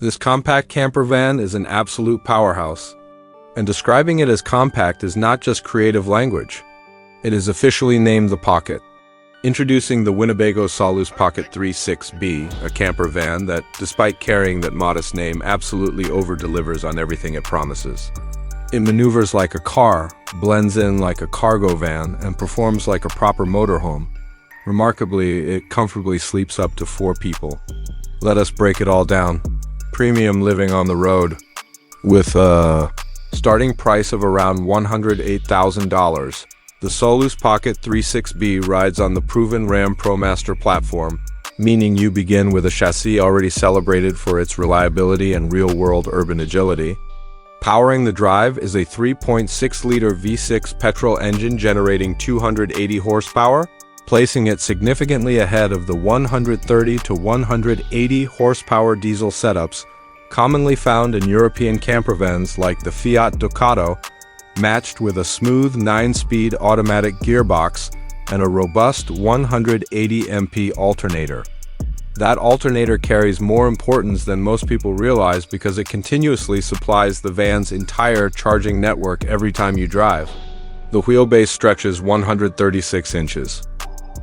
This compact camper van is an absolute powerhouse, and describing it as compact is not just creative language. It is officially named the Pocket. Introducing the Winnebago Solus Pocket 3.6B, a camper van that, despite carrying that modest name, absolutely over-delivers on everything it promises. It maneuvers like a car, blends in like a cargo van, and performs like a proper motorhome. Remarkably, it comfortably sleeps up to 4 people. Let us break it all down. Premium living on the road. With a starting price of around $108,000. The Solus Pocket 3.6B rides on the proven Ram ProMaster platform, meaning you begin with a chassis already celebrated for its reliability and real-world urban agility. Powering the drive is a 3.6-liter V6 petrol engine generating 280 horsepower, placing it significantly ahead of the 130 to 180 horsepower diesel setups commonly found in European campervans like the Fiat Ducato, matched with a smooth 9-speed automatic gearbox and a robust 180 MP alternator. That alternator carries more importance than most people realize because it continuously supplies the van's entire charging network every time you drive. The wheelbase stretches 136 inches.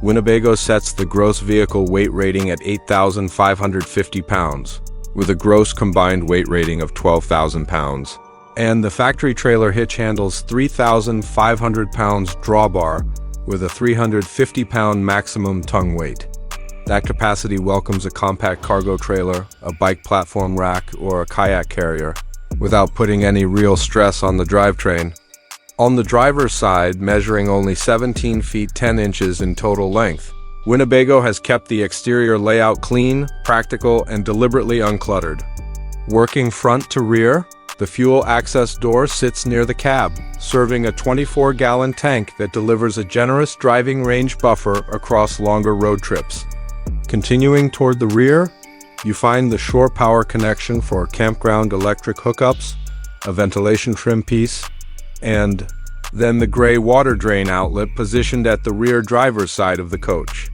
Winnebago sets the gross vehicle weight rating at 8,550 pounds, with a gross combined weight rating of 12,000 pounds. And the factory trailer hitch handles 3,500 pounds drawbar with a 350-pound maximum tongue weight. That capacity welcomes a compact cargo trailer, a bike platform rack, or a kayak carrier, without putting any real stress on the drivetrain. On the driver's side, measuring only 17 feet 10 inches in total length, Winnebago has kept the exterior layout clean, practical, and deliberately uncluttered. Working front to rear, the fuel access door sits near the cab, serving a 24-gallon tank that delivers a generous driving range buffer across longer road trips. Continuing toward the rear, you find the shore power connection for campground electric hookups, a ventilation trim piece, and then the gray water drain outlet positioned at the rear driver's side of the coach.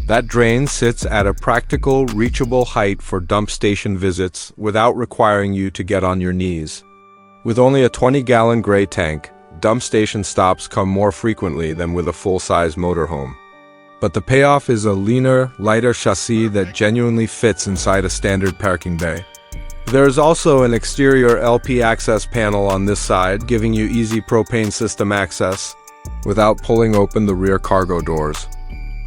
That drain sits at a practical, reachable height for dump station visits without requiring you to get on your knees. With only a 20-gallon gray tank, dump station stops come more frequently than with a full-size motorhome. But the payoff is a leaner, lighter chassis that genuinely fits inside a standard parking bay. There is also an exterior LP access panel on this side, giving you easy propane system access without pulling open the rear cargo doors.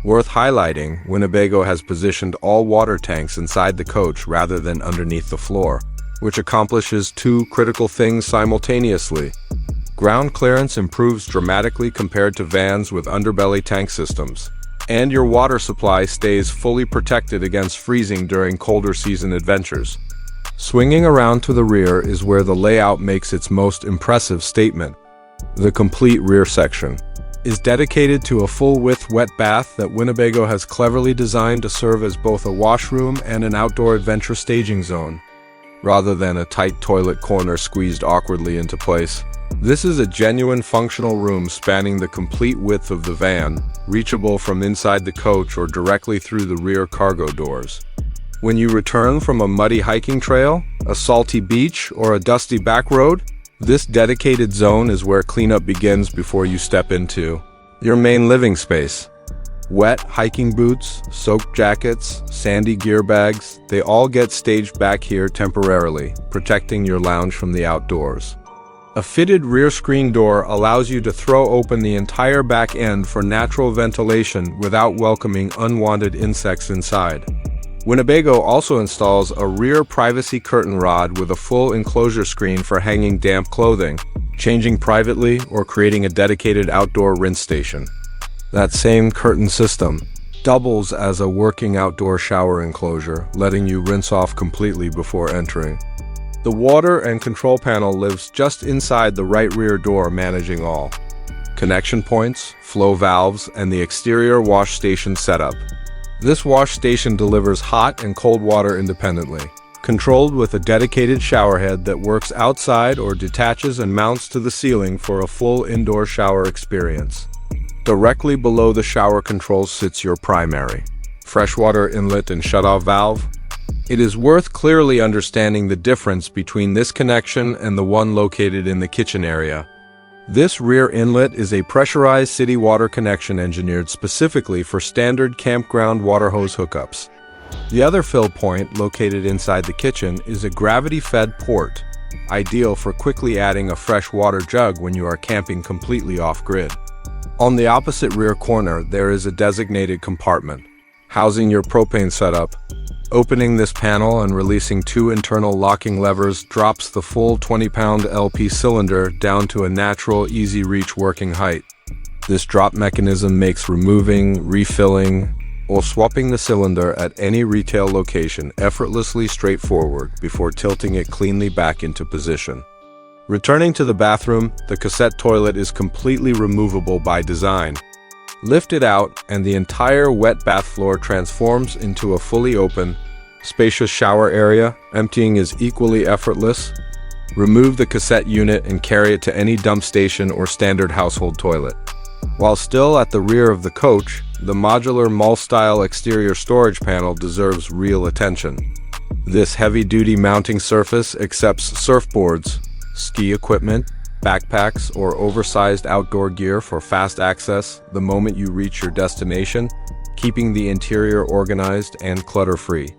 Worth highlighting, Winnebago has positioned all water tanks inside the coach rather than underneath the floor, which accomplishes 2 critical things simultaneously. Ground clearance improves dramatically compared to vans with underbelly tank systems, and your water supply stays fully protected against freezing during colder season adventures. Swinging around to the rear is where the layout makes its most impressive statement. The complete rear section is dedicated to a full-width wet bath that Winnebago has cleverly designed to serve as both a washroom and an outdoor adventure staging zone, rather than a tight toilet corner squeezed awkwardly into place. This is a genuine functional room spanning the complete width of the van, reachable from inside the coach or directly through the rear cargo doors. When you return from a muddy hiking trail, a salty beach, or a dusty back road, this dedicated zone is where cleanup begins before you step into your main living space. Wet hiking boots, soaked jackets, sandy gear bags, they all get staged back here temporarily, protecting your lounge from the outdoors. A fitted rear screen door allows you to throw open the entire back end for natural ventilation without welcoming unwanted insects inside. Winnebago also installs a rear privacy curtain rod with a full enclosure screen for hanging damp clothing, changing privately, or creating a dedicated outdoor rinse station. That same curtain system doubles as a working outdoor shower enclosure, letting you rinse off completely before entering. The water and control panel lives just inside the right rear door, managing all connection points, flow valves, and the exterior wash station setup. This wash station delivers hot and cold water independently, controlled with a dedicated showerhead that works outside or detaches and mounts to the ceiling for a full indoor shower experience. Directly below the shower controls sits your primary freshwater inlet and shutoff valve, It is worth clearly understanding the difference between this connection and the one located in the kitchen area. This rear inlet is a pressurized city water connection engineered specifically for standard campground water hose hookups. The other fill point, located inside the kitchen, is a gravity-fed port, ideal for quickly adding a fresh water jug when you are camping completely off-grid. On the opposite rear corner, there is a designated compartment, housing your propane setup. Opening this panel and releasing two internal locking levers drops the full 20-pound LP cylinder down to a natural, easy-reach working height. This drop mechanism makes removing, refilling, or swapping the cylinder at any retail location effortlessly straightforward before tilting it cleanly back into position. Returning to the bathroom, the cassette toilet is completely removable by design. Lift it out, and the entire wet bath floor transforms into a fully open, spacious shower area. Emptying is equally effortless. Remove the cassette unit and carry it to any dump station or standard household toilet. While still at the rear of the coach, the modular MOLLE-style exterior storage panel deserves real attention. This heavy-duty mounting surface accepts surfboards, ski equipment, backpacks, or oversized outdoor gear for fast access the moment you reach your destination, keeping the interior organized and clutter-free.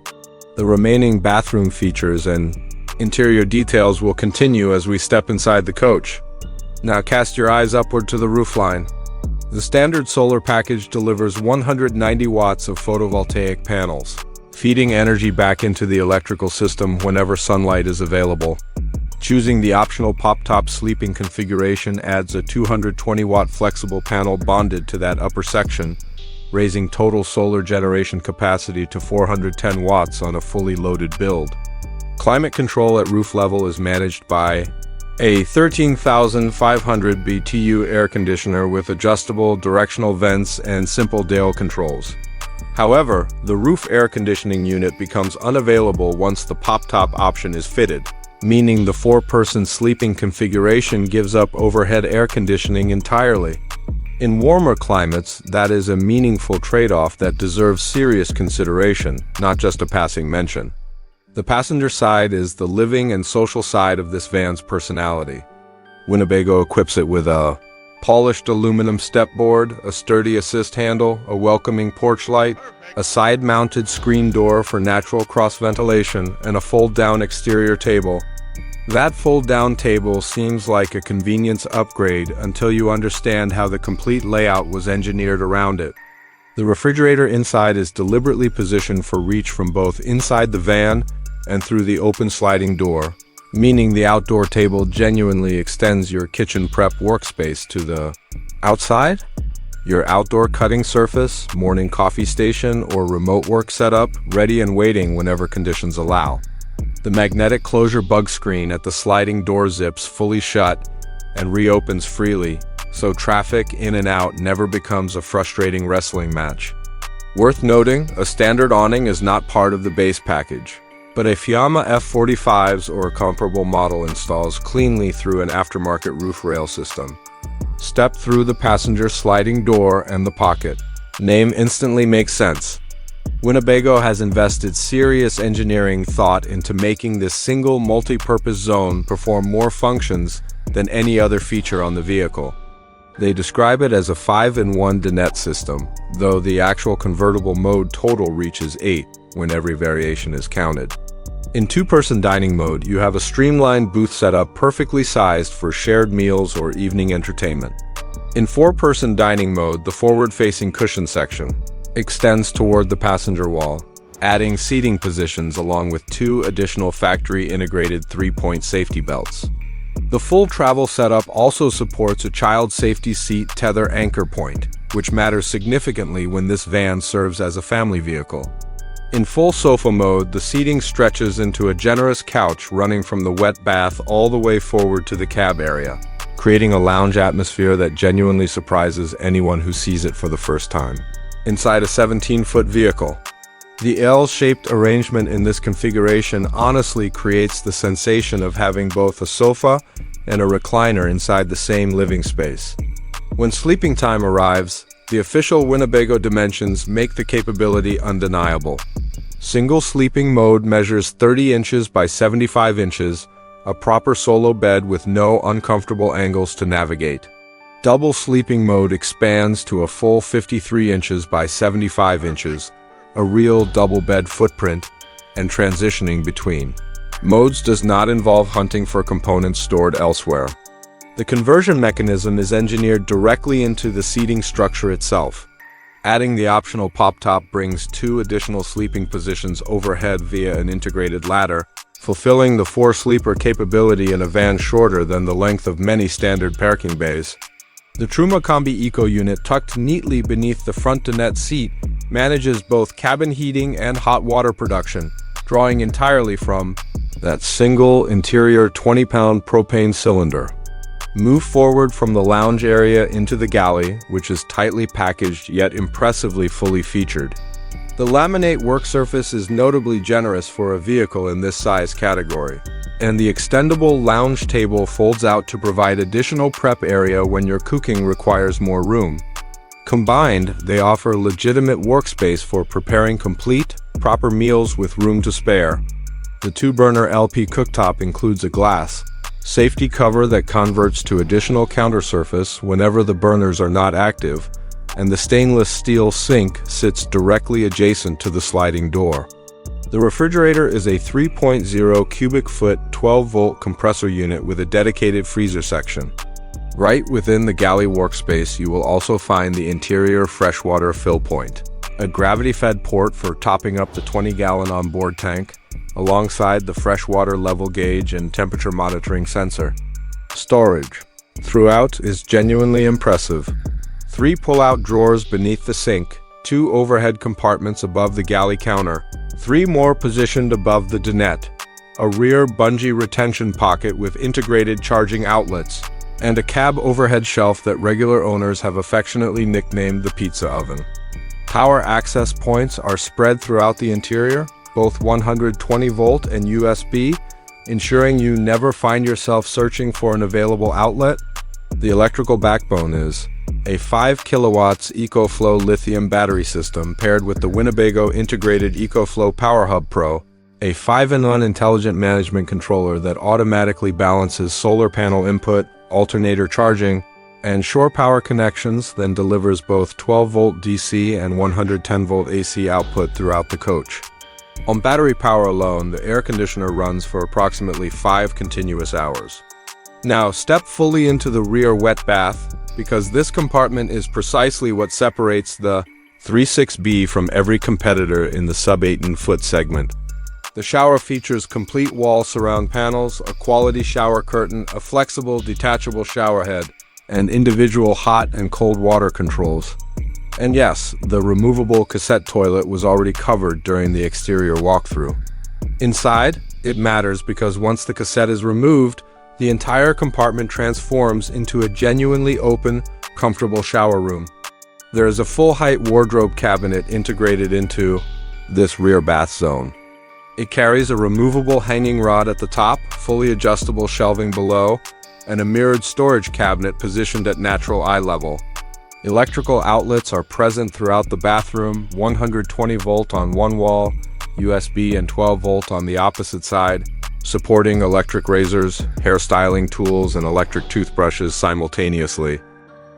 The remaining bathroom features and interior details will continue as we step inside the coach. Now cast your eyes upward to the roofline. The standard solar package delivers 190 watts of photovoltaic panels, feeding energy back into the electrical system whenever sunlight is available. Choosing the optional pop-top sleeping configuration adds a 220-watt flexible panel bonded to that upper section, raising total solar generation capacity to 410 watts on a fully loaded build. Climate control at roof level is managed by a 13,500 BTU air conditioner with adjustable directional vents and simple dial controls. However, the roof air conditioning unit becomes unavailable once the pop-top option is fitted, meaning the four-person sleeping configuration gives up overhead air conditioning entirely. In warmer climates, that is a meaningful trade-off that deserves serious consideration, not just a passing mention. The passenger side is the living and social side of this van's personality. Winnebago equips it with a polished aluminum stepboard, a sturdy assist handle, a welcoming porch light, a side-mounted screen door for natural cross-ventilation, and a fold-down exterior table. That fold-down table seems like a convenience upgrade until you understand how the complete layout was engineered around it. The refrigerator inside is deliberately positioned for reach from both inside the van and through the open sliding door, meaning the outdoor table genuinely extends your kitchen prep workspace to the outside. Your outdoor cutting surface, morning coffee station, or remote work setup ready and waiting whenever conditions allow. The magnetic closure bug screen at the sliding door zips fully shut and reopens freely, so traffic in and out never becomes a frustrating wrestling match. Worth noting, a standard awning is not part of the base package, but a Fiamma F45s or a comparable model installs cleanly through an aftermarket roof rail system. Step through the passenger sliding door and the pocket. Name instantly makes sense. Winnebago has invested serious engineering thought into making this single multi-purpose zone perform more functions than any other feature on the vehicle. They describe it as a 5-in-1 Dinette system, though the actual convertible mode total reaches 8 when every variation is counted. In two-person dining mode, you have a streamlined booth setup perfectly sized for shared meals or evening entertainment. In four-person dining mode, the forward-facing cushion section extends toward the passenger wall, adding seating positions along with two additional factory-integrated three-point safety belts. The full travel setup also supports a child safety seat tether anchor point, which matters significantly when this van serves as a family vehicle. In full sofa mode, the seating stretches into a generous couch running from the wet bath all the way forward to the cab area, creating a lounge atmosphere that genuinely surprises anyone who sees it for the first time. Inside a 17-foot vehicle, the L-shaped arrangement in this configuration honestly creates the sensation of having both a sofa and a recliner inside the same living space. When sleeping time arrives, the official Winnebago dimensions make the capability undeniable. Single sleeping mode measures 30 inches by 75 inches, a proper solo bed with no uncomfortable angles to navigate. Double sleeping mode expands to a full 53 inches by 75 inches, a real double bed footprint, and transitioning between modes does not involve hunting for components stored elsewhere. The conversion mechanism is engineered directly into the seating structure itself. Adding the optional pop top brings 2 additional sleeping positions overhead via an integrated ladder, fulfilling the 4-sleeper capability in a van shorter than the length of many standard parking bays. The Truma Combi Eco unit, tucked neatly beneath the front Dinette seat, manages both cabin heating and hot water production, drawing entirely from that single interior 20-pound propane cylinder. Move forward from the lounge area into the galley, which is tightly packaged yet impressively fully featured. The laminate work surface is notably generous for a vehicle in this size category, and the extendable lounge table folds out to provide additional prep area when your cooking requires more room. Combined, they offer legitimate workspace for preparing complete, proper meals with room to spare. The 2-burner LP cooktop includes a glass safety cover that converts to additional counter surface whenever the burners are not active, and the stainless steel sink sits directly adjacent to the sliding door. The refrigerator is a 3.0 cubic foot 12-volt compressor unit with a dedicated freezer section. Right within the Galley workspace, you will also find the interior freshwater fill point, a gravity-fed port for topping up the 20-gallon onboard tank, alongside the freshwater level gauge and temperature monitoring sensor. Storage throughout is genuinely impressive. 3 pull-out drawers beneath the sink, 2 overhead compartments above the galley counter, 3 more positioned above the dinette, a rear bungee retention pocket with integrated charging outlets, and a cab overhead shelf that regular owners have affectionately nicknamed the pizza oven. Power access points are spread throughout the interior, both 120-volt and USB, ensuring you never find yourself searching for an available outlet. The electrical backbone is a 5 kilowatts EcoFlow lithium battery system paired with the Winnebago integrated EcoFlow Power Hub Pro, a 5-in-1 intelligent management controller that automatically balances solar panel input, alternator charging, and shore power connections, then delivers both 12-volt DC and 110-volt AC output throughout the coach. On battery power alone, the air conditioner runs for approximately 5 continuous hours. Now, step fully into the rear wet bath, because this compartment is precisely what separates the 36B from every competitor in the sub-18-foot segment. The shower features complete wall surround panels, a quality shower curtain, a flexible detachable shower head, and individual hot and cold water controls. And yes, the removable cassette toilet was already covered during the exterior walkthrough. Inside, it matters because once the cassette is removed, the entire compartment transforms into a genuinely open, comfortable shower room. There is a full-height wardrobe cabinet integrated into this rear bath zone. It carries a removable hanging rod at the top, fully adjustable shelving below, and a mirrored storage cabinet positioned at natural eye level. Electrical outlets are present throughout the bathroom, 120-volt on one wall, USB and 12-volt on the opposite side, supporting electric razors, hairstyling tools, and electric toothbrushes simultaneously.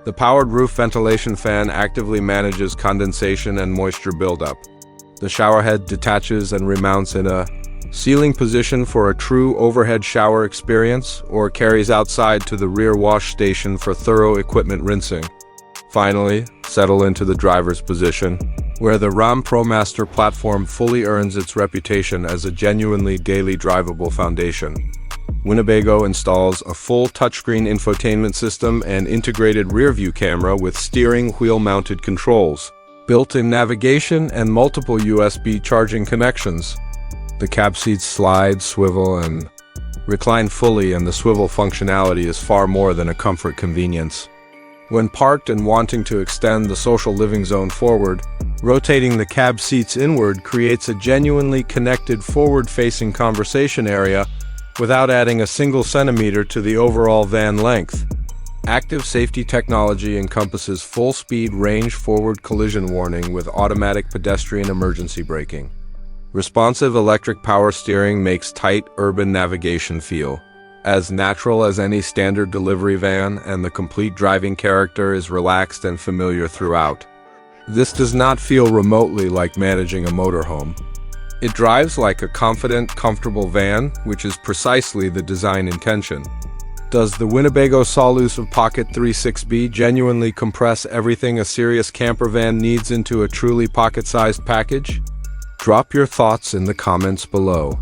The powered roof ventilation fan actively manages condensation and moisture buildup. The showerhead detaches and remounts in a ceiling position for a true overhead shower experience, or carries outside to the rear wash station for thorough equipment rinsing. Finally, settle into the driver's position, where the ProMaster platform fully earns its reputation as a genuinely daily drivable foundation. Winnebago installs a full touchscreen infotainment system and integrated rear-view camera with steering wheel-mounted controls, built-in navigation, and multiple USB charging connections. The cab seats slide, swivel, and recline fully, and the swivel functionality is far more than a comfort convenience. When parked and wanting to extend the social living zone forward, rotating the cab seats inward creates a genuinely connected forward-facing conversation area without adding a single centimeter to the overall van length. Active safety technology encompasses full-speed range forward collision warning with automatic pedestrian emergency braking. Responsive electric power steering makes tight urban navigation feel as natural as any standard delivery van, and the complete driving character is relaxed and familiar throughout. This does not feel remotely like managing a motorhome. It drives like a confident, comfortable van, which is precisely the design intention. Does the Winnebago Solus of Pocket 36B genuinely compress everything a serious camper van needs into a truly pocket-sized package? Drop your thoughts in the comments below.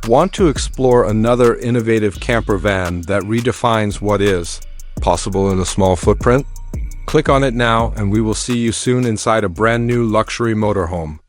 Want to explore another innovative camper van that redefines what is possible in a small footprint? Click on it now, and we will see you soon inside a brand new luxury motorhome.